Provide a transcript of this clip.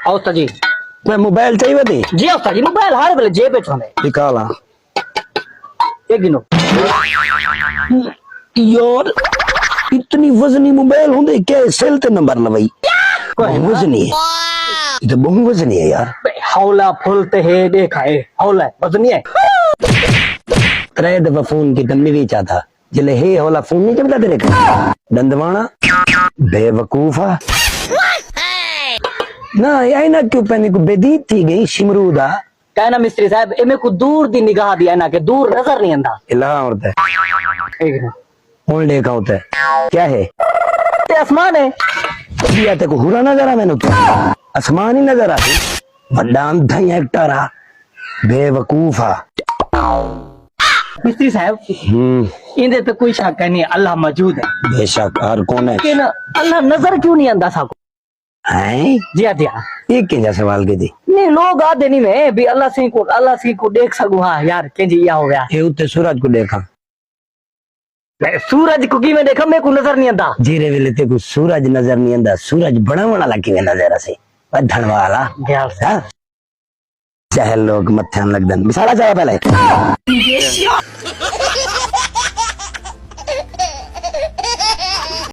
उस्ताद जी मैं मोबाइल चाहिए थी जी उस्ताद जी मोबाइल हर वेले जेब विच होंदे निकाला एक गिनो यार इतनी वजनी मोबाइल होंगे क्या सेल ते नंबर लवाई वजनी है ये तो बहुत वजनी है यार हौला फुल ते है देखाए हौला वजनी है त्रै दफा फोन की तम्मी भी चाहता जले हे हौला फोन नहीं चलता तेरे का दंदवाना बेवकूफा ना यही ना क्यों पहने को बेदीत थी गई शिमरूदा कहना मिस्त्री साहब इमे को दूर दी निगाह दिया ना के दूर नजर नहीं आंदा इलाहा होता है एक गिनो कौन देखा होता है क्या है ते आसमान है दिया ते को हुरा नजर आ मैंने आसमान ही नजर आती बड़ा अंधा एक्टर आ बेवकूफा मिस्त्री साहब इनदे पे कोई शक नहीं अल्लाह मौजूद है बेशक हर कौन है लेकिन अल्लाह नजर क्यों नहीं आंदा साको हैं जी हाँ जी हाँ ये क्या सवाल की थी नहीं लोग आते नहीं में भी अल्लाह सिंह को देख सकूं हाँ यार केंजी या हो गया ये उत्ते सूरज को देखा सूरज को की में देखा मेरे को नजर नहीं आंदा जीरे वेले ते को सूरज नजर नहीं आंदा सूरज बड़ा बड़ा लगी में नजर आसे धन वाला ख्याल से हाँ? चाहे लोग मत्थन लगदन मिसाला चाहे पहले